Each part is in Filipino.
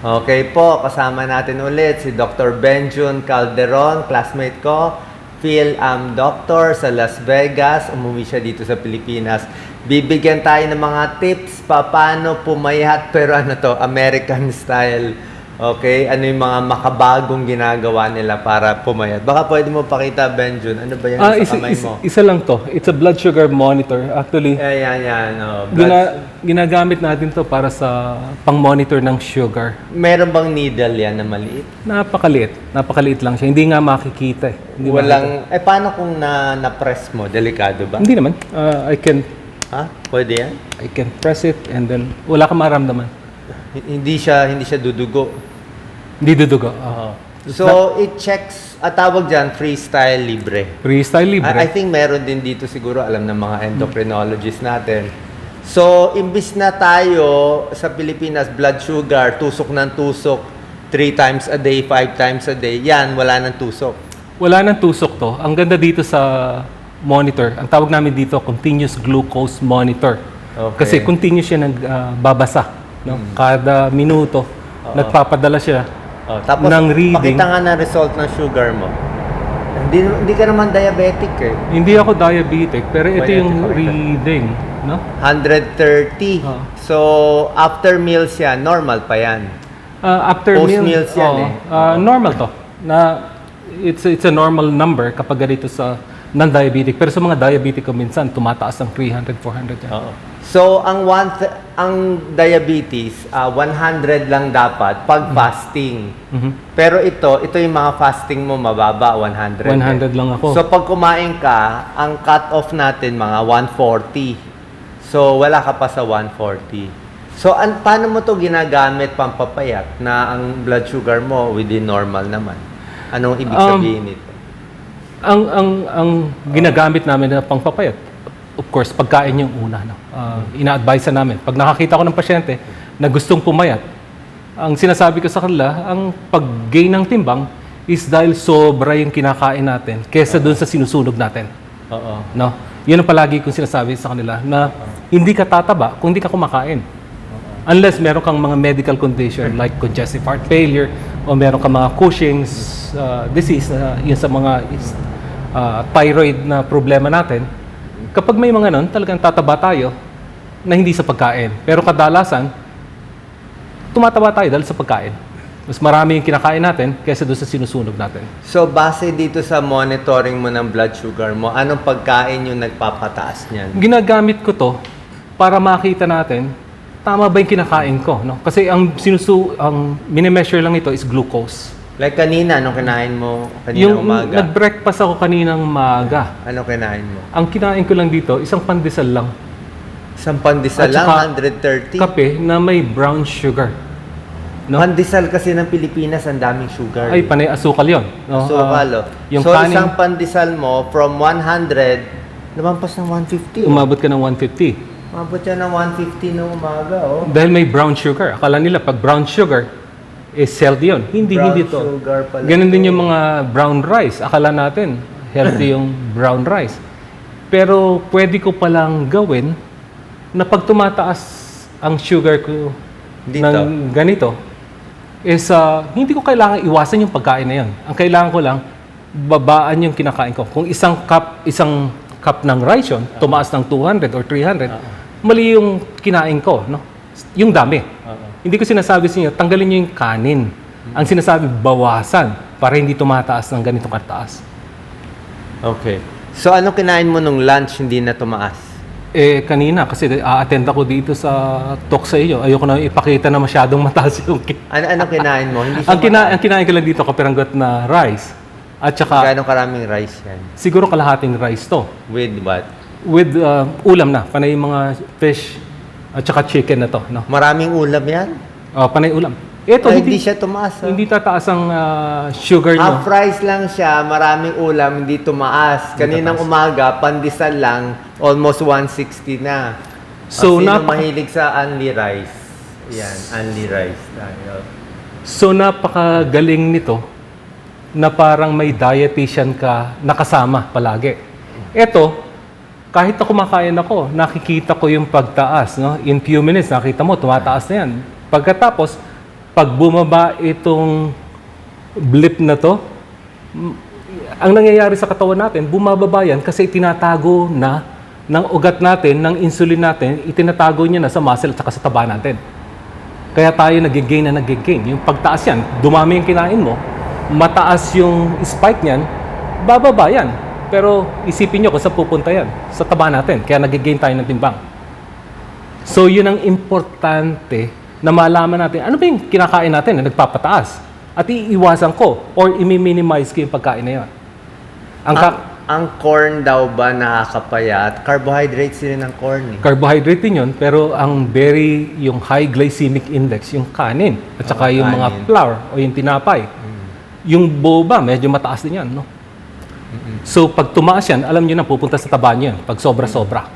Okay po, kasama natin ulit si Dr. Benjun Calderon, classmate ko, doctor sa Las Vegas. Umuwi siya dito sa Pilipinas. Bibigyan tayo ng mga tips paano pumayat, pero ano to, American style. Okay, ano yung mga makabagong ginagawa nila para pumayat? Baka pwede mo pakita, Benjun. Ano ba yan sa kamay mo? Isa lang to. It's a blood sugar monitor. Actually, Yan. Oh, ginagamit natin to para sa pang-monitor ng sugar. Meron bang needle yan na maliit? Napakaliit. Napakaliit lang siya. Hindi nga makikita eh. Hindi Walang, paano kung na-press mo? Delikado ba? Hindi naman. Ha? Pwede yan? I can press it and then wala kang maramdaman. Hindi siya dudugo. Hindi dudugo. So, it checks, tawag dyan, freestyle libre. Freestyle libre. I think meron din dito siguro, alam ng mga endocrinologists natin. So, imbis na tayo sa Pilipinas, blood sugar, tusok ng tusok, 3 times a day, 5 times a day, yan, wala ng tusok. Wala nang tusok to. Ang ganda dito sa monitor, ang tawag namin dito, continuous glucose monitor. Okay. Kasi continuous siya nagbabasa. No? Kada minuto, nagpapadala siya Tapos, ng reading. pakita nga na result ng sugar mo. Hindi ka naman diabetic eh. Hindi ako diabetic, pero ito Diabetic yung ka rin. reading. No? 130. So, after meals yan, normal pa yan. After Post meals yan normal to. Na it's a normal number kapag ganito sa non-diabetic. Pero sa mga diabetic ko minsan, tumataas ng 300, 400 yan. So, ang diabetes, 100 lang dapat pag fasting. Pero ito yung mga fasting mo mababa, 100. 100 lang ako. So, pag kumain ka, ang cut-off natin mga 140. So, wala ka pa sa 140. So, paano mo to ginagamit pampapayat na ang blood sugar mo within normal naman? Anong ibig sabihin nito? Ang ginagamit namin na pangpapayat, of course, pagkain yung una. No? Ina-advise namin. Pag nakakita ko ng pasyente na gustong pumayat, ang sinasabi ko sa kanila, ang pag-gain ng timbang is dahil sobra yung kinakain natin kesa doon sa sinusunog natin. No? Yun ang palagi kong sinasabi sa kanila na hindi ka tataba kung hindi ka kumakain. Unless meron kang mga medical condition like congestive heart failure o meron kang mga Cushing's disease, yun sa mga thyroid na problema natin. Kapag may mga nun, talagang tataba tayo na hindi sa pagkain. Pero kadalasan, tumataba tayo dahil sa pagkain. Mas marami yung kinakain natin kaysa doon sa sinusunog natin. So, base dito sa monitoring mo ng blood sugar mo, anong pagkain yung nagpapataas niyan? Ginagamit ko to para makita natin, tama ba yung kinakain ko? No? Kasi ang mini-measure lang ito is glucose. Like kanina, anong kinain mo kaninang umaga? Nag-breakfast ako kaninang maaga. Anong kinain mo? Ang kinain ko lang dito, isang pandesal lang. Isang pandesal At lang, saka 130? Kape na may brown sugar. No? Pandesal kasi ng Pilipinas, ang daming sugar. Ay, panay asukal yun. No? Asukal, So, isang pandesal mo, from 100, lumampas ng 150. Umabot ka ng 150. Umabot yan ng 150 ng umaga, Dahil may brown sugar. Akala nila, pag brown sugar, is healthy yun. Hindi to. Sugar pala. Ganun din yung mga brown rice. Akala natin, healthy yung brown rice. Pero pwede ko palang gawin na pag tumataas ang sugar ko Dito. ng ganito, is hindi ko kailangan iwasan yung pagkain na yun. Ang kailangan ko lang, babaan yung kinakain ko. Kung isang cup ng rice yun, tumaas ng 200 or 300, mali yung kinain ko. No? Yung dami. Hindi ko sinasabi sa inyo, tanggalin nyo yung kanin. Ang sinasabi, bawasan para hindi tumataas ng ganitong kataas. Okay. So, anong kinain mo nung lunch, hindi na tumaas? Kanina, kasi a-attend ako dito sa talk sa iyo. Ayoko na ipakita na masyadong mataas yung Anong kinain mo? Hindi ang kinain ko lang dito, kapiranggot na rice. At saka, Gano'ng karaming rice yan? siguro kalahating rice to. With what? With ulam na, panay yung mga fish at saka chicken na to. No? Maraming ulam yan? Panay ulam. Ito, Hindi siya tumaas. hindi tataas ang sugar nyo. Half rice lang siya, maraming ulam, hindi tumaas. Kaninang umaga, pandesal lang, almost 160 na. So, Sino mahilig sa only rice? Yan, only rice tayo. So, napakagaling nito na parang may dietitian ka nakasama palagi. Ito, kahit na kumakain ako, nakikita ko yung pagtaas. No? In few minutes, nakita mo, tumataas na yan. Pagkatapos, pag bumaba itong blip na to, ang nangyayari sa katawan natin, bumababa yan kasi tinatago na ng ugat natin, ng insulin natin, itinatago niya na sa muscle at saka sa taba natin. Kaya tayo nag-gain na nag-gain. Yung pagtaas yan, dumami yung kinain mo, mataas yung spike niyan, bababa yan. Pero isipin nyo kung saan pupunta yan. Sa taba natin. Kaya nag-gain tayo ng timbang. So yun ang importante na malaman natin, ano ba yung kinakain natin na nagpapataas? At iiwasan ko or i-minimize ko yung pagkain na yun. Ang corn daw ba nakakapayat? Carbohydrates din ang corn. Carbohydrate din yun, pero ang yung high glycemic index, yung kanin, at saka yung mga kanin. flour o yung tinapay. Yung boba, medyo mataas din yan, no? So, pag tumaas yan, alam nyo na, pupunta sa taba nyo yan, pag sobra-sobra.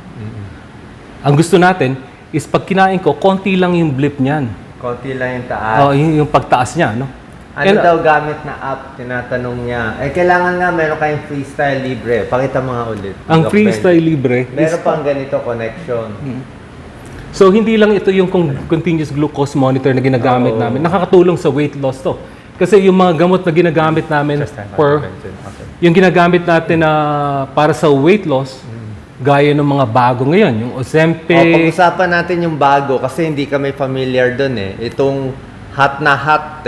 Ang gusto natin is pag kinain ko, konti lang yung blip niyan. Konti lang yung taas. Yung pagtaas niya, no? Ano daw gamit na app? Tinatanong niya. Kailangan nga meron kayong freestyle libre. Pakita mo nga ulit. Ang Doc freestyle Ben. libre Meron pang ganito connection. So, hindi lang ito yung continuous glucose monitor na ginagamit Oo. namin. Nakakatulong sa weight loss to. Kasi yung mga gamot na ginagamit namin yung ginagamit natin na para sa weight loss, gaya ng mga bago ngayon, yung Ozempic. Pag-usapan natin yung bago kasi hindi kami familiar doon eh. Itong hot na hot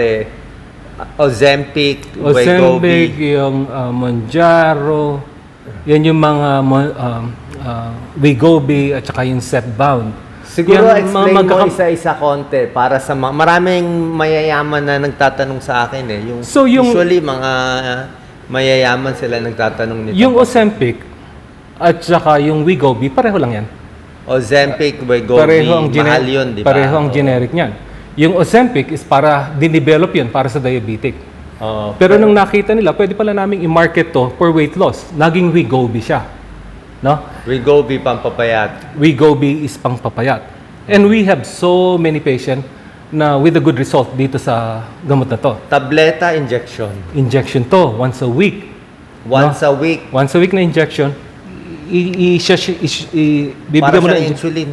Ozempic, Ozempic, Wegovy. yung Mounjaro, yan yung mga Wegovy at saka yung Zepbound. Siguro Yan, explain mo magkaka- isa-isa konti para sa maraming mayayaman na nagtatanong sa akin eh. So, yung- usually mga mayayaman sila nagtatanong nito. Yung Ozempic at saka yung Wegovy, pareho lang yan. Ozempic, Wegovy, mahal yun, di ba? Pareho ang generic niyan. Yung Ozempic is para dinevelop yun para sa diabetic. Oo. Pero nung nakita nila, pwede pala namin i-market to for weight loss. Naging Wegovy siya. No? Wegovy pampapayat. Wegovy is pangpapayat. And we have so many patients na with a good result dito sa gamot na to. Tableta injection. Injection to, once a week. Once a week. Once a week na injection, bibigyan Para mo na siyang insulin.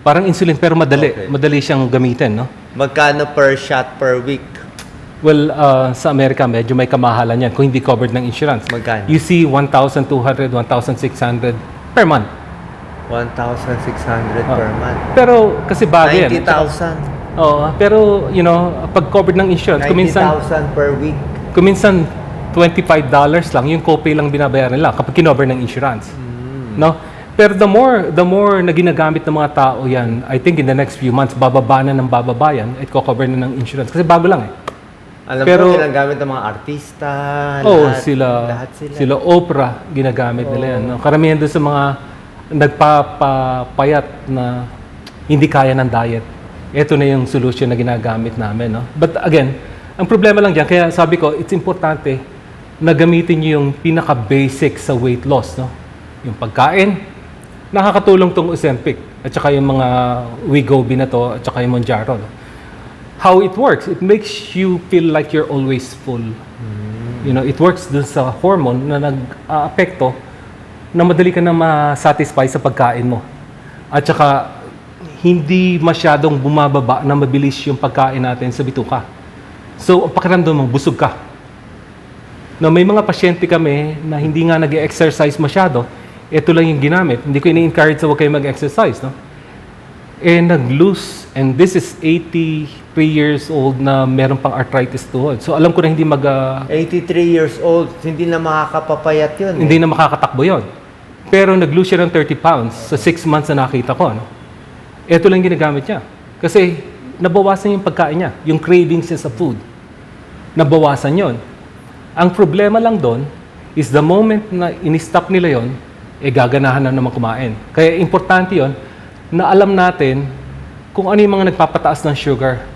parang insulin pero madali. Okay. Madali siyang gamitin, no? Magkano per shot per week? Well, sa Amerika medyo may kamahalan yan kung hindi covered ng insurance. Magkano? You see 1,200, 1,600 per month. 1,600 per month. Pero kasi bagay yan. 90,000. Oo, pero pag covered ng insurance, 90,000 per week. kuminsan $25 lang yung copay lang binabayaran nila kapag kinover ng insurance. No? Pero the more na ginagamit ng mga tao yan, I think in the next few months bababa na ng bababa yan at cover na ng insurance kasi bago lang eh. Alam Pero- ko, ginagamit ng mga artista, Oh, lahat sila. sila Oprah ginagamit nila yan. No? Karamihan doon sa mga nagpapapayat na hindi kaya ng diet. Ito na yung solution na ginagamit namin. No? But again, ang problema lang dyan, kaya sabi ko, it's importante na gamitin nyo yung pinaka-basic sa weight loss. No? Yung pagkain, nakakatulong tong Ozempic at saka yung mga Wegovy na to at saka yung Mounjaro. No? How it works, it makes you feel like you're always full. It works dun sa hormone na nag-aapekto na madali ka na ma-satisfy sa pagkain mo. At saka, hindi masyadong bumababa na mabilis yung pagkain natin sa bituka. So, ang pakiramdam mo, busog ka. Na may mga pasyente kami na hindi nga nag-exercise masyado, ito lang yung ginamit. Hindi ko ini-encourage sa huwag kayo mag-exercise, no? Nag-lose, and this is 83 years old na meron pang arthritis tuhod. So alam ko na hindi 83 years old, hindi na makakapapayat yun. hindi na makakatakbo yon. Pero nag-lose siya ng 30 pounds sa 6 months na nakita ko. No? Ito lang ginagamit niya. Kasi nabawasan yung pagkain niya, yung cravings niya sa food. Nabawasan yon. Ang problema lang doon is the moment na in-stop nila yon, gaganahan na naman kumain. Kaya importante yon na alam natin kung ano yung mga nagpapataas ng sugar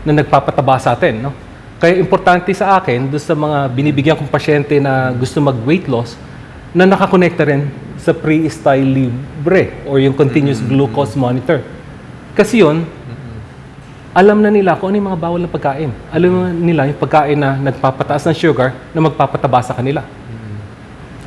na nagpapataba sa atin. No? Kaya importante sa akin, doon sa mga binibigyan kong pasyente na gusto mag-weight loss, na nakakonekta rin sa Freestyle Libre or yung continuous glucose monitor. Kasi yun, alam na nila kung ano yung mga bawal na pagkain. Alam na nila yung pagkain na nagpapataas ng sugar na magpapataba sa kanila.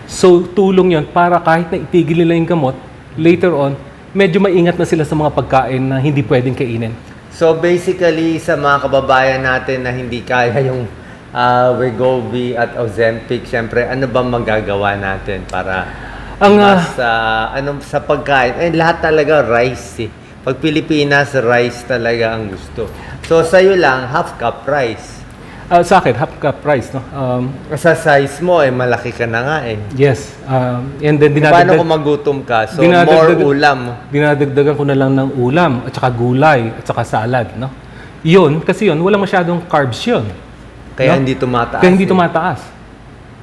So, tulong yon para kahit na itigil nila yung gamot, later on, medyo maingat na sila sa mga pagkain na hindi pwedeng kainin. So basically, sa mga kababayan natin na hindi kaya yung Wegovy at Ozempic, syempre, ano ba magagawa natin para mas sa pagkain? Eh, lahat talaga rice eh. Pag Pilipinas, rice talaga ang gusto. So sa'yo lang, half cup rice. Sa akin, half cup rice, no? Sa size mo, eh, malaki ka na nga eh. Yes. And then Paano kung magutom ka? So more ulam. Dinadagdagan ko na lang ng ulam, at saka gulay, at saka salad, no? Yun, kasi yun, walang masyadong carbs yun. Kaya no? hindi tumataas. Kaya hindi tumataas.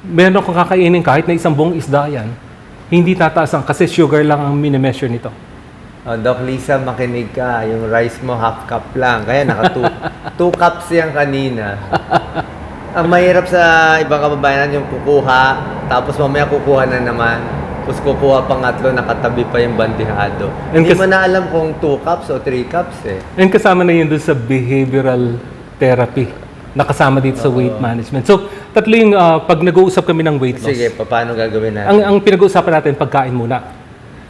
Meron kong kakainin kahit na isang buong isda yan, hindi tataas kasi sugar lang ang mini-measure nito. Doc Lisa, makinig ka. Yung rice mo, half cup lang. Kaya naka 2 cups yan kanina. Ang mahirap sa ibang kababayan yung kukuha, tapos mamaya kukuha na naman. Tapos kukuha pangatlo, nakatabi pa yung bandihado. Hindi mo na alam kung 2 cups o 3 cups eh. And kasama na yun doon sa behavioral therapy. Nakasama dito sa weight management. So, tatlo yung pag nag-uusap kami ng weight loss. Sige, paano gagawin natin? Ang pinag-uusapan natin, pagkain muna.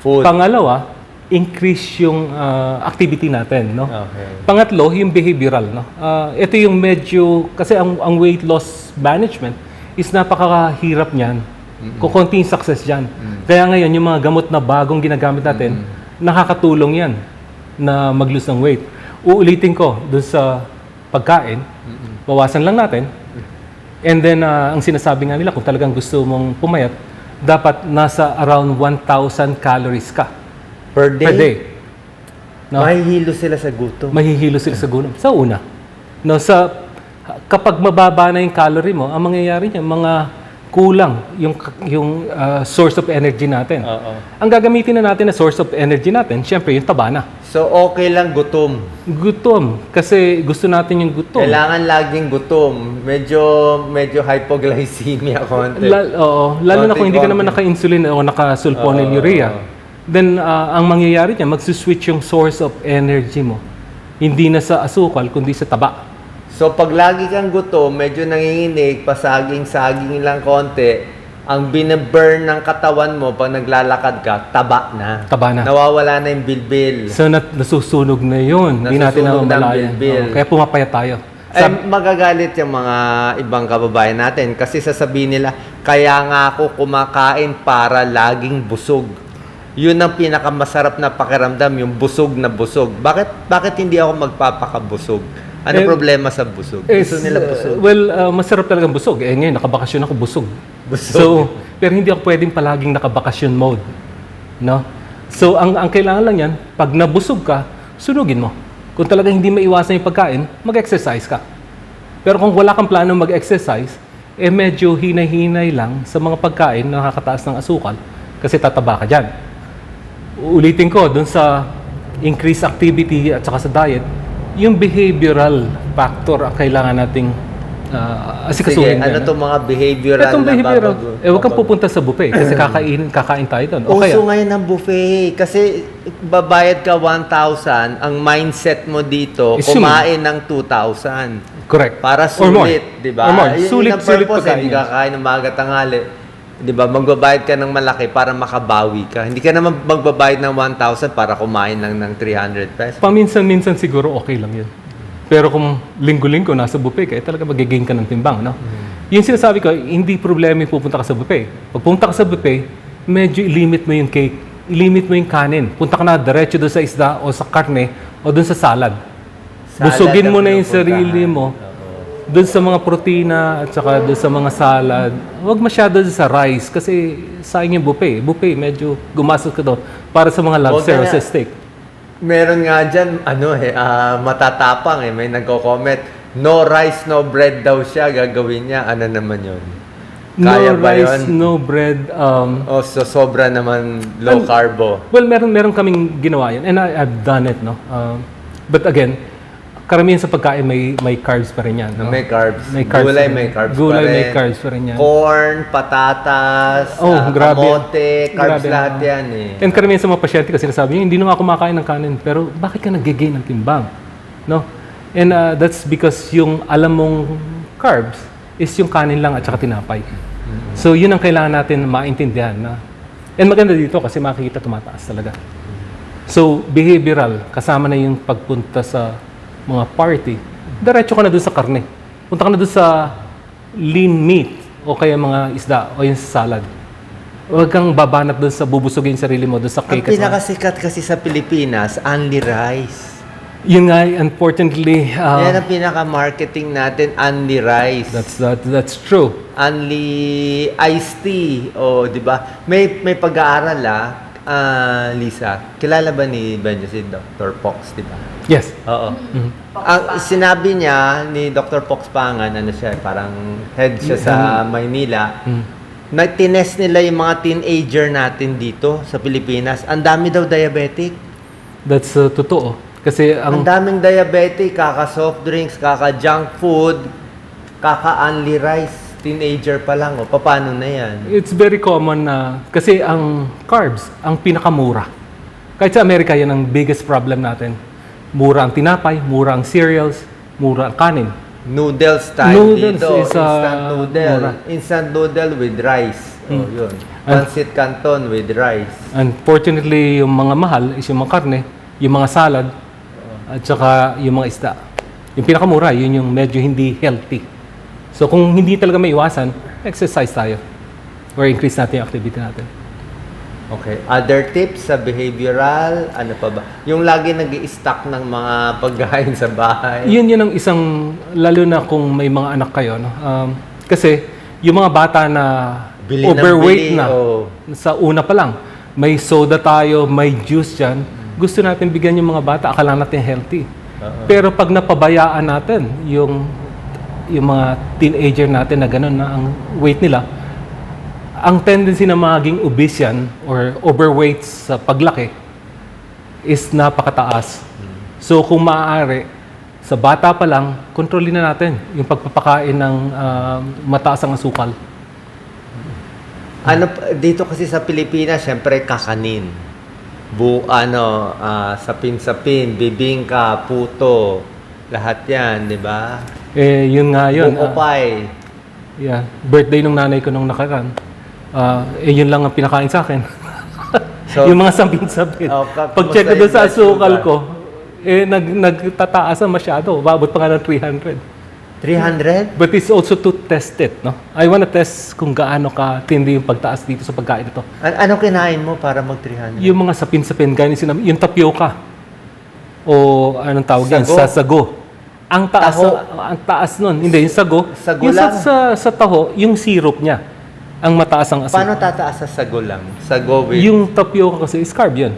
Food. Pangalawa, increase yung activity natin, no? Okay. Pangatlo, yung behavioral, no? Ito yung medyo, kasi ang weight loss management is napakahirap niyan. Kukunti yung success dyan. Kaya ngayon, yung mga gamot na bagong ginagamit natin, nakakatulong yan na mag-lose ng weight. Uulitin ko, doon sa pagkain, bawasan lang natin. And then, ang sinasabi nga nila, kung talagang gusto mong pumayat, dapat nasa around 1,000 calories ka. Per day? Per day. No? Mahihilo sila sa gutom. Mahihilo sila sa gutom. Sa una. No, kapag mababa na yung calorie mo, ang mangyayari niya, mga kulang yung source of energy natin. Ang gagamitin na natin na source of energy natin, syempre yung taba na. So, okay lang gutom. Gutom. Kasi gusto natin yung gutom. Kailangan laging gutom. Medyo hypoglycemia konti. Lalo na kung hindi ka naman naka-insulin o naka-sulfonylurea. Then, ang mangyayari niya, magsuswitch yung source of energy mo. Hindi na sa asukal, kundi sa taba. So, pag lagi kang gutom, medyo nanginginig, pasaging-saging lang konti, ang binaburn ng katawan mo pag naglalakad ka, taba na. Taba na. Nawawala na yung bilbil. So, nasusunog na yun. Hindi natin na Nasusunog na ang umalayan. bilbil. Kaya pumapayat tayo. Ay, magagalit yung mga ibang kababayan natin kasi sasabihin nila, kaya nga ako kumakain para laging busog. Yun ang pinakamasarap na pakiramdam, yung busog na busog. Bakit hindi ako magpapakabusog? Ano problema sa busog? Gusto nila busog. Masarap talagang busog. Ngayon, nakabakasyon ako busog. Busog. So, pero hindi ako pwedeng palaging nakabakasyon mode. No? So, ang kailangan lang yan, pag nabusog ka, sunugin mo. Kung talagang hindi maiwasan yung pagkain, mag-exercise ka. Pero kung wala kang plano mag-exercise, medyo hinay-hinay lang sa mga pagkain na nakakataas ng asukal kasi tataba ka dyan. Ulitin ko, dun sa increased activity at saka sa diet, yung behavioral factor ang kailangan nating asikasuhin. Sige, ano itong mga behavioral Itong na behavioral, babago? huwag kang pupunta sa buffet kasi kakain tayo doon. Uso ngayon ng buffet. Kasi babayad ka 1,000, ang mindset mo dito, kumain ng 2,000. Correct. Para sulit, di ba? Or more. Yun Sulit ang purpose, pagkain hindi yan. ka kakain ng maaga tanghali. Di ba? Magbabayad ka ng malaki para makabawi ka. Hindi ka naman magbabayad ng 1,000 para kumain lang ng 300 pesos. Paminsan-minsan siguro okay lang yun. Pero kung linggo-linggo nasa buffet ka, talaga magigain ka ng timbang, no? Yung sinasabi ko, hindi problema yung pupunta ka sa buffet. Pag pumunta ka sa buffet, medyo i-limit mo yung cake, i-limit mo yung kanin. Punta ka na diretso doon sa isda o sa karne o doon sa salad. Busugin mo na yung sarili mo doon sa mga protina at saka doon sa mga salad. Huwag masyado sa rice kasi sayang yung buffet. Buffet, medyo gumastos ka doon para sa mga lobster o sa steak. Meron nga dyan, matatapang may nagko-comment, no rice, no bread daw siya, gagawin niya. Ano naman yun? Kaya No ba rice, yun? no bread. O so sobra naman low carbo. Well, meron kaming ginawa yan and I've done it, no? But again, karamihan sa pagkain may carbs pa rin yan. No? May carbs. May carbs Gulay pa rin. may carbs Gulay pa rin. may carbs pa rin yan. Corn, patatas, Grabe. kamote, carbs Grabe. lahat yan And karamihan sa mga pasyente kasi sinasabi niya, hindi na ako kumakain ng kanin. Pero bakit ka nag-gain ng timbang? No? And that's because yung alam mong carbs is yung kanin lang at saka tinapay. So yun ang kailangan natin maintindihan. Na? And maganda dito kasi makikita tumataas talaga. So behavioral, kasama na yung pagpunta sa mga party, diretso ka na dun sa karne. Punta ka na dun sa lean meat o kaya mga isda o yung salad. Huwag kang babanat dun sa bubusugin yung sarili mo dun sa Ang cake. at sa- pinakasikat kasi sa Pilipinas, only rice. Yun nga, unfortunately, Yan ang pinaka-marketing natin, only rice. that's true. Only iced tea. O, di ba? May pag-aaral Lisa. Kilala ba ni Benjo si Dr. Pox, di ba? Yes. Oo. Ang sinabi niya ni Dr. Pox Pangan, ano siya, parang head siya sa Maynila. Nag-tinest nila yung mga teenager natin dito sa Pilipinas. Ang dami daw diabetic. That's totoo. Kasi Ang ang daming diabetic, kaka-soft drinks, kaka-junk food, kaka-only rice. Teenager pa lang. O, paano na yan? it's very common na kasi ang carbs ang pinakamura. Kahit sa Amerika yan ang biggest problem natin. Mura ang tinapay, mura ang cereals, mura ang kanin. Noodles time Noodles dito. is, Instant noodle. mura. Instant noodle with rice. O, yun. Pancit canton with rice. Unfortunately, yung mga mahal is yung mga karne, yung mga salad, at saka yung mga isda. Yung pinakamura, yun yung medyo hindi healthy. So kung hindi talaga may iwasan, exercise tayo. Or increase natin yung activity natin. Okay. Other tips sa behavioral? Ano pa ba? Yung lagi nag-i-stock ng mga pagkain sa bahay. Yun ang isang, lalo na kung may mga anak kayo. No? Kasi yung mga bata na Bili ng overweight bili, na, sa una pa lang, may soda tayo, may juice dyan, gusto natin bigyan yung mga bata, akala natin healthy. Pero pag napabayaan natin yung mga teenager natin na gano'n na ang weight nila, ang tendency na maging obese yan or overweight sa paglaki is napakataas. So kung maaari, sa bata pa lang, kontrolin na natin yung pagpapakain ng mataas ang asukal. Dito kasi sa Pilipinas, syempre kakanin. Sapin-sapin, bibingka, puto, lahat yan, di ba? Yun nga yun. Buko pie. Yeah. Birthday nung nanay ko nung nakaraan. Yun lang ang pinakain sa akin. So, yung mga sabin-sabin. Pag-check ko doon sa asukal ko, nagtataas na masyado. Babot pa nga ng 300. 300? But it's also to test it, no? I wanna test kung gaano ka tindi yung pagtaas dito sa pagkain ito. Anong kinain mo para mag-300? Yung mga sapin-sapin, gaya yung tapioca. O anong tawag yan? Sago? Sa sago. Ang taas, Taho? ang taas nun. Hindi, yung sago. Sago yung lang? sa taho, yung syrup niya. Ang mataas ang Paano asukal. tataas sa sago lang? Sago with... Yung tapioca kasi is carb yun.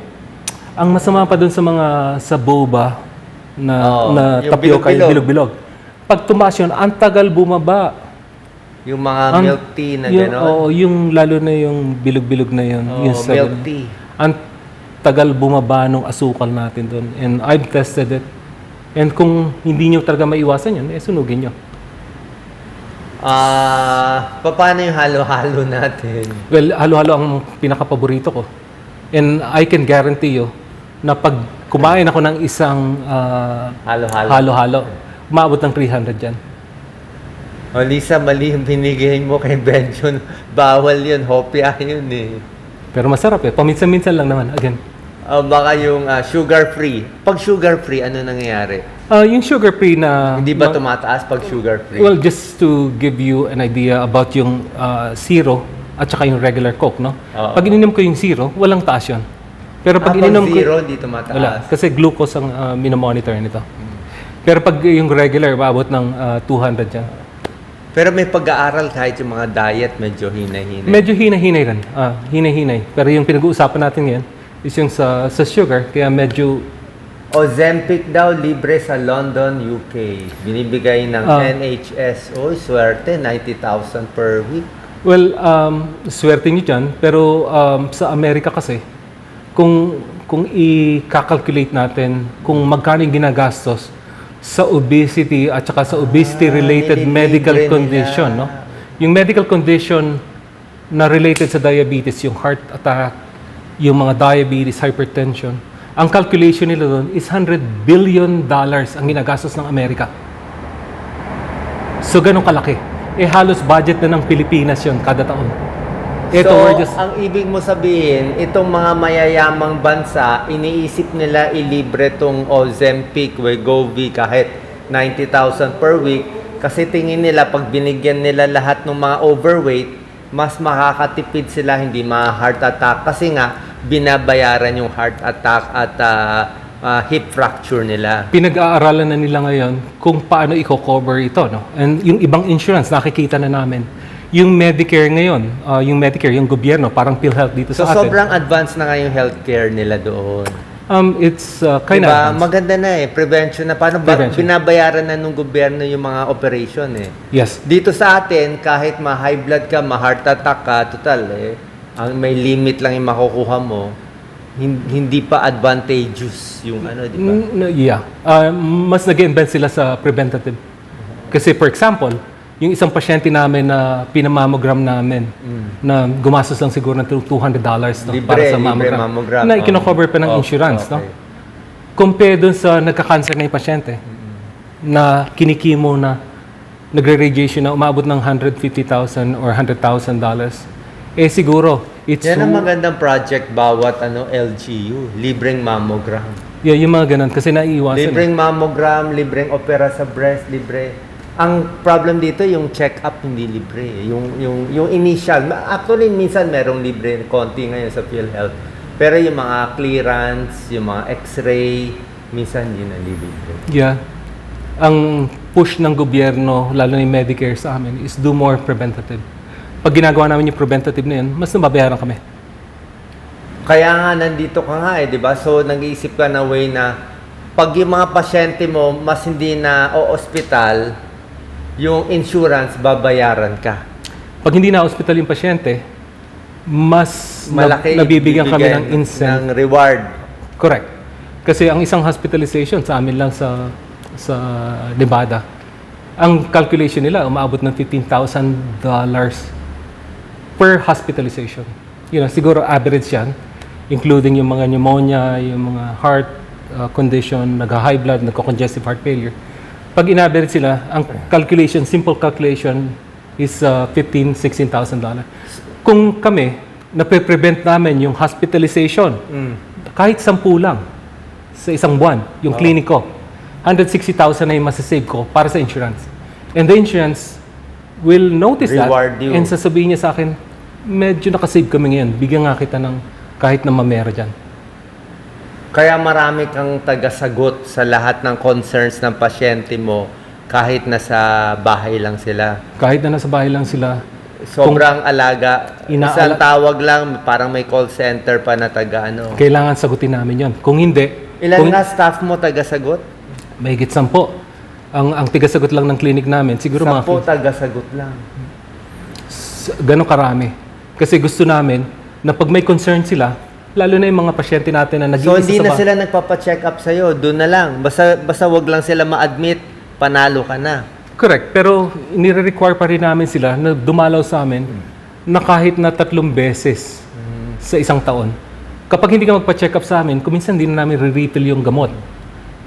Ang masama pa dun sa mga sa boba na yung tapioca, yung bilog-bilog. bilog-bilog. Pag tumaas yun, ang tagal bumaba. Yung mga milk tea na yung, gano'n? Oo, yung lalo na yung bilog-bilog na yun. yung sa- milk tea. Ang tagal bumaba nung asukal natin doon. And I've tested it. And kung hindi nyo talaga maiwasan yun, sunugin nyo. Paano yung halo-halo natin? Well, halo-halo ang pinaka-paborito ko. And I can guarantee you na pag kumain ako ng isang Halo-halo. halo-halo, maabot ng 300 dyan. O Lisa, mali yung binigay mo kay Benjon. Bawal yun, hopya yun eh. Pero masarap eh. Paminsan-minsan lang naman. Again. Baka yung sugar-free. Pag sugar-free, ano nangyayari? Yung sugar-free na... Hindi ba tumataas pag sugar-free? Well, just to give you an idea about yung zero at saka yung regular Coke, no? Oo. Pag ininom ko yung zero, walang taas yun. Pero pag pag ininom ko... zero, hindi tumataas. Wala. Kasi glucose ang minomonitor nito. Pero pag yung regular, maabot ng 200 yan. Pero may pag-aaral kahit yung mga diet, medyo hinay-hinay. Medyo hinay-hinay rin. Hinay-hinay. Pero yung pinag-uusapan natin ngayon is yung sa sugar, kaya medyo... Ozempic daw, libre sa London, UK. Binibigay ng NHS. Oy, swerte, 90,000 per week. Well, swerte nyo dyan. Pero sa Amerika kasi, kung i-calculate natin kung magkano yung ginagastos sa obesity at saka sa obesity-related medical nililibre condition, nila. no? Yung medical condition na related sa diabetes, yung heart attack, yung mga diabetes, hypertension, ang calculation nila doon is $100 billion ang ginagastos ng Amerika. So, ganun kalaki. Halos budget na ng Pilipinas yon kada taon. Ito, So, we're just... ang ibig mo sabihin, itong mga mayayamang bansa, iniisip nila ilibre tong Ozempic, Wegovy kahit 90,000 per week kasi tingin nila pag binigyan nila lahat ng mga overweight, mas makakatipid sila, hindi ma-heart attack kasi nga binabayaran yung heart attack at hip fracture nila. Pinag-aaralan na nila ngayon kung paano i-cover ito, no? And yung ibang insurance, nakikita na namin. Yung Medicare ngayon, yung gobyerno, parang PhilHealth dito So sa atin. sobrang advanced na nga yung healthcare nila doon. It's kind Diba? of... Maganda na prevention na. Paano ba Prevention. binabayaran na nung gobyerno yung mga operation Yes. Dito sa atin, kahit ma-high blood ka, ma-heart attack ka, total ang may limit lang yung makukuha mo, hindi pa advantageous yung di ba? Yeah. Mas nag-invent sila sa preventative. Kasi for example, yung isang pasyente namin na pinamammogram namin na gumastos lang siguro ng $200 no, para sa libre mammogram, mammogram. na ikino-cover pa ng insurance. No? Compare dun sa nagka-cancer na yung pasyente na kinikimo na nagre-radiation na umabot ng $150,000 or $100,000. Siguro, it's Yan ang magandang project bawat LGU, libreng mammogram. Yeah, yung mga ganun. Kasi naiiwasan. Libreng mammogram, libreng opera sa breast, libre. Ang problem dito yung check-up hindi libre. Yung initial, actually minsan merong libre konti ngayon sa PhilHealth. Pero yung mga clearance, yung mga x-ray, minsan yun ang libre. Yeah. Ang push ng gobyerno, lalo na yung Medicare sa amin, is do more preventative. Pag ginagawa namin yung preventative na yun, mas nababayaran kami. Kaya nga nandito ka nga di ba? So nag-iisip ka na way na pag yung mga pasyente mo mas hindi na o-hospital, yung insurance babayaran ka. Pag hindi na hospital yung pasyente, mas Malaki nabibigyan kami ng ng incentive. reward. Correct. Kasi ang isang hospitalization sa amin lang sa Nevada, ang calculation nila umaabot ng $15,000 per hospitalization. Siguro average yan, including yung mga pneumonia, yung mga heart condition, nag-high blood, nagko-congestive heart failure. Pag in-average sila, ang calculation, simple calculation is $15,000-$16,000. Kung kami, nape-prevent namin yung hospitalization, kahit 10 lang sa isang buwan, yung clinic ko, 160,000 na yung masasave ko para sa insurance. And the insurance will notice Reward that you. and sasabihin niya sa akin, medyo nakasave kami ngayon, bigyan nga kita ng kahit na mamera dyan. Kaya marami kang tagasagot sa lahat ng concerns ng pasyente mo kahit nasa bahay lang sila. Kahit na nasa bahay lang sila, Sobrang alaga. Inaala- Isang tawag lang, parang may call center pa na taga kailangan sagutin namin yon. Kung hindi, Ilan nga staff mo tagasagot? mahigit 10. Ang tigasagot lang ng clinic namin, siguro mga 10 tagasagot lang. ganun karami. Kasi gusto namin na pag may concern sila, lalo na yung mga pasyente natin na So nag-iisa hindi sa na sila nagpapa-check up sa'yo, doon na lang. Basta wag lang sila ma-admit, panalo ka na. Correct. Pero nire-require pa rin namin sila na dumalaw sa amin na kahit na 3 beses sa isang taon. Kapag hindi ka magpa-check up sa amin, kuminsan din namin re-refill yung gamot.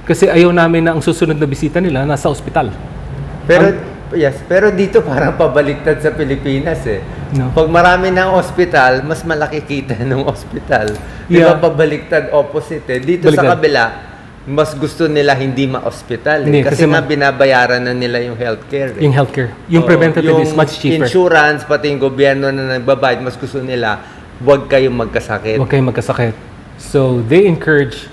Kasi ayaw namin na ang susunod na bisita nila nasa ospital. Pero dito parang pabaliktad sa Pilipinas No. Pag marami ng ospital, mas malaki kita ng ospital. Di ba Yeah. pabaliktad opposite Dito sa Baliktad. kabila, mas gusto nila hindi ma-ospital Hindi, Kasi kasi nga binabayaran na nila yung healthcare Yung healthcare. Yung Oo, preventative is much cheaper. Insurance, pati yung gobyerno na nagbabayad, mas gusto nila, huwag kayong magkasakit. Huwag kayong magkasakit. So, they encourage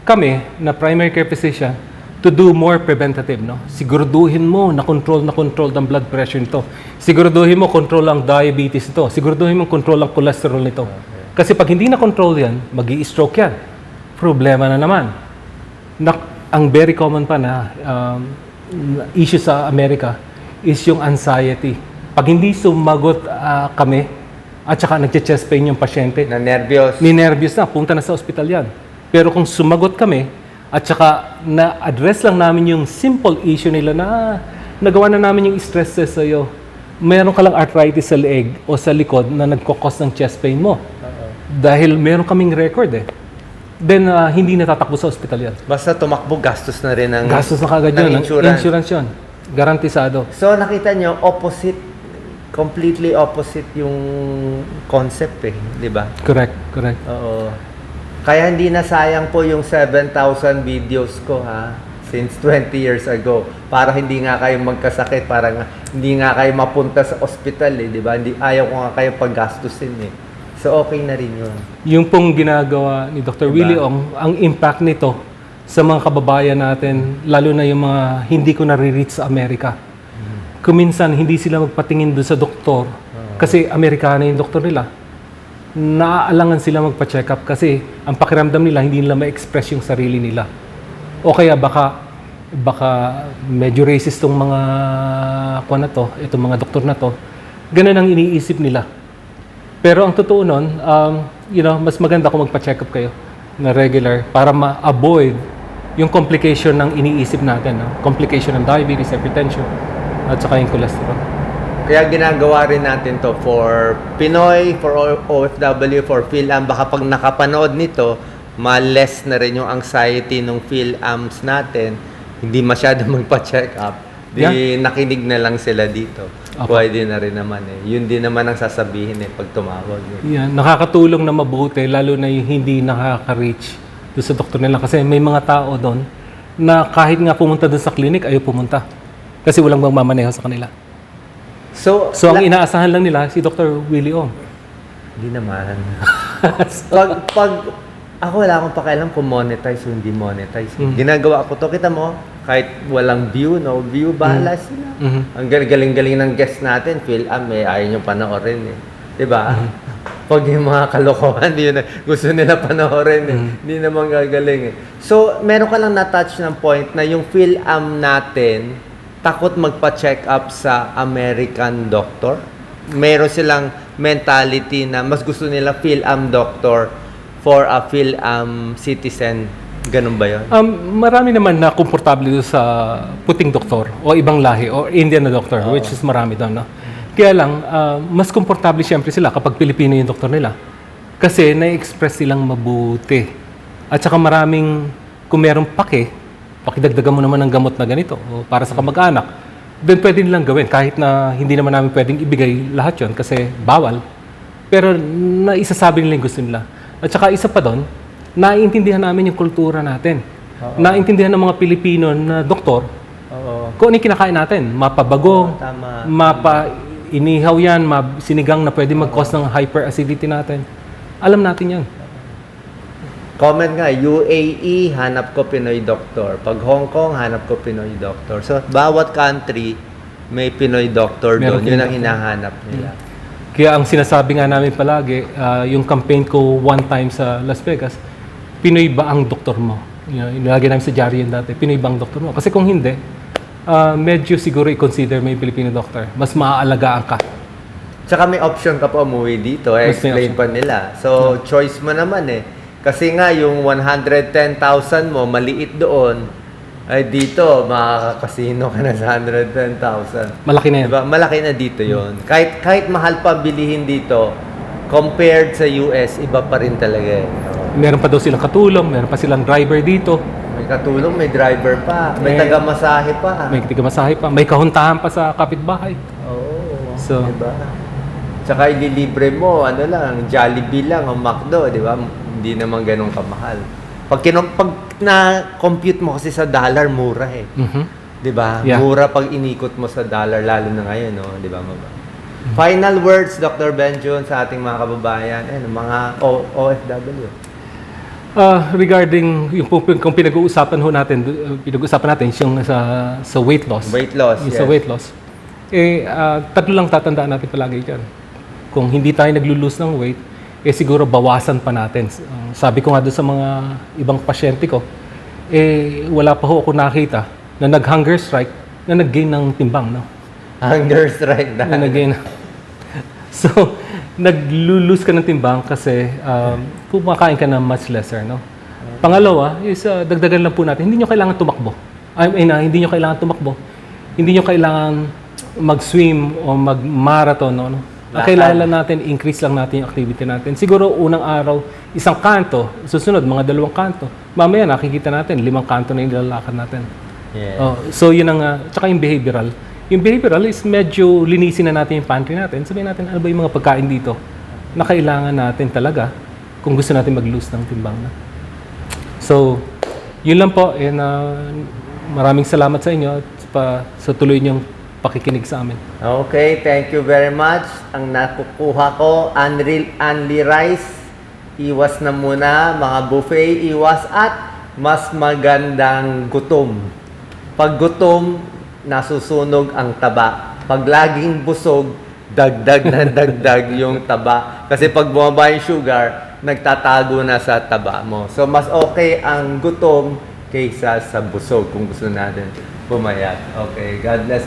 kami na primary care physician to do more preventative, no? Siguraduhin mo na control ang blood pressure nito. Siguraduhin mo control ang diabetes nito. Siguraduhin mo control ang cholesterol nito. Kasi pag hindi na control yan, magi-stroke yan. Problema na naman. Ang very common pa na issue sa Amerika is yung anxiety. Pag hindi sumagot kami at saka nagche-chest pain yung pasyente, Na nervyos. ni-nervous na, punta na sa ospital yan. Pero kung sumagot kami, at saka na-address lang namin yung simple issue nila na nagawa na namin yung stress test sa'yo, meron ka lang arthritis sa leeg o sa likod na nagkakos ng chest pain mo. Dahil meron kaming record then hindi natatakbo sa ospital yan. Basta tumakbo, gastos na rin Gastos na kagad ng yun. insurance. Insurance yun. Garantisado. So nakita nyo, opposite completely opposite yung concept eh, di ba? Correct, correct. Oo. Kaya hindi na sayang po yung 7,000 videos ko ha, since 20 years ago. Para hindi nga kayo magkasakit, para nga, hindi nga kayo mapunta sa ospital eh, di ba? Hindi, ayaw ko nga kayo paggastusin eh. So okay na rin yun. Yung pong ginagawa ni Dr. Diba? Willie Ong, ang impact nito sa mga kababayan natin, lalo na yung mga hindi ko nare-reach sa Amerika. Kuminsan, hindi sila magpatingin doon sa doktor kasi Amerikano yung doktor nila. Naaalangan sila magpa-check up kasi ang pakiramdam nila, hindi nila ma-express yung sarili nila. O kaya baka medyo racist tong mga kuwan na to, itong mga doktor na to, ganun ang iniisip nila. Pero ang totoo nun, mas maganda kung magpa-check up kayo na regular para ma-avoid yung complication ng iniisip natin. No? Complication ng diabetes, hypertension, at saka yung cholesterol. Kaya ginagawa rin natin to for Pinoy, for OFW, for PhilAm. Baka pag nakapanood nito, ma-less na rin yung anxiety ng PhilAms natin. Hindi masyado magpa-check up. Di nakinig na lang sila dito. Okay. Pwede na rin naman eh. Yun din naman ang sasabihin eh pag tumawag. Yan, nakakatulong na mabuti, lalo na yung hindi nakaka-reach doon sa doktor nila. Kasi may mga tao doon na kahit nga pumunta doon sa clinic, ayaw pumunta. Kasi walang magmamaneho sa kanila. So ang inaasahan lang nila si Dr. Willie Ong. Hindi naman. pag ako wala akong pakialam kung monetize o hindi monetize. Ginagawa ko to, kita mo, kahit walang view, no view, bahala sila. Ang galing-galing ng guest natin, PhilAm, ayaw nyo panoorin eh. Diba? Pag yung mga kalokohan, gusto nila panoorin eh. Hindi naman gagaling eh. So, meron ka lang na-touch ng point na yung PhilAm natin, takot magpa-check up sa American doctor. Meron silang mentality na mas gusto nila PhilAm doctor for a PhilAm citizen. Ganun ba yun? Marami naman na komportable doon sa puting doktor o ibang lahi o Indian na doktor, which is marami doon. No? Kaya lang, mas komportable siyempre sila kapag Pilipino yung doktor nila. Kasi na-express silang mabuti. At saka maraming, kung merong pakidagdagan mo naman ng gamot na ganito o para sa kamag-anak, then pwede nilang gawin kahit na hindi naman namin pwedeng ibigay lahat yon kasi bawal. Pero naisasabi nila yung gusto nila. At saka isa pa doon, naiintindihan namin yung kultura natin. Naiintindihan ng mga Pilipino na doktor kung ano yung kinakain natin. Mapabago, inihaw yan, sinigang na pwede mag-cause ng hyperacidity natin. Alam natin yan. Comment nga, UAE, hanap ko Pinoy doctor. Pag Hong Kong, hanap ko Pinoy doctor. So, bawat country, may Pinoy doctor doon. Yun ang hinahanap nila. Kaya ang sinasabi nga namin palagi, yung campaign ko one time sa Las Vegas, Pinoy ba ang doktor mo? Inilagay namin sa diary yun dati, Pinoy ba ang doktor mo? Kasi kung hindi, medyo siguro i-consider may Filipino doctor. Mas maaalagaan ka. Tsaka may option ka pa umuwi dito. Explain pa nila. So, choice mo naman eh. Kasi nga, yung 110,000 mo, maliit doon. Ay dito, makakasino ka na sa 110,000. Malaki na yan. Diba? Malaki na dito yon. Kahit mahal pa bilihin dito, compared sa US, iba pa rin talaga eh. Meron pa daw silang katulong, meron pa silang driver dito. May katulong, may driver pa, may taga-masahe pa. May taga-masahe pa, may kahuntahan pa sa kapitbahay. Oo. So, diba? Tsaka ililibre mo, lang, Jollibee lang, o McDo, di ba? Hindi naman ganun kamahal. Pag na-compute mo kasi sa dollar, mura eh. Di ba? Yeah. Mura pag inikot mo sa dollar, lalo na ngayon, no? Di ba? Final words, Dr. Benjun, sa ating mga kababayan, mga OFW. Regarding yung kung pinag-uusapan natin yung sa weight loss. Weight loss, yung yes. Sa weight loss. Tatlo lang tatandaan natin palagi dyan. Kung hindi tayo naglo-lose ng weight, siguro bawasan pa natin. Sabi ko nga doon sa mga ibang pasyente ko, wala pa ho ako nakita na nag-hunger strike na nag-gain ng timbang. No? Hunger strike na. nag-gain. So, nag-lose ka ng timbang kasi kumakain ka na much lesser. No? Pangalawa, is dagdagan lang po natin, hindi nyo kailangan tumakbo. Hindi nyo kailangan tumakbo. Hindi nyo kailangan mag-swim o mag-marathon. No? Ang kailangan lang natin, increase lang natin yung activity natin. Siguro unang araw, isang kanto, susunod, mga 2 kanto. Mamaya nakikita natin, 5 kanto na yung nilalakad natin. Yeah. So yun ang, tsaka yung behavioral. Yung behavioral is medyo linisin na natin yung pantry natin. Sabihin natin, ano ba yung mga pagkain dito na kailangan natin talaga kung gusto natin mag-lose ng timbang na. So, yun lang po. And, maraming salamat sa inyo at sa tuloy niyong pakikinig sa amin. Okay, thank you very much. Ang nakukuha ko, Anli Rice, iwas na muna, mga buffet, iwas at mas magandang gutom. Pag gutom, nasusunog ang taba. Pag laging busog, dagdag na dagdag yung taba. Kasi pag bumaba yung sugar, nagtatago na sa taba mo. So, mas okay ang gutom kaysa sa busog kung gusto natin pumayat. Okay, God bless.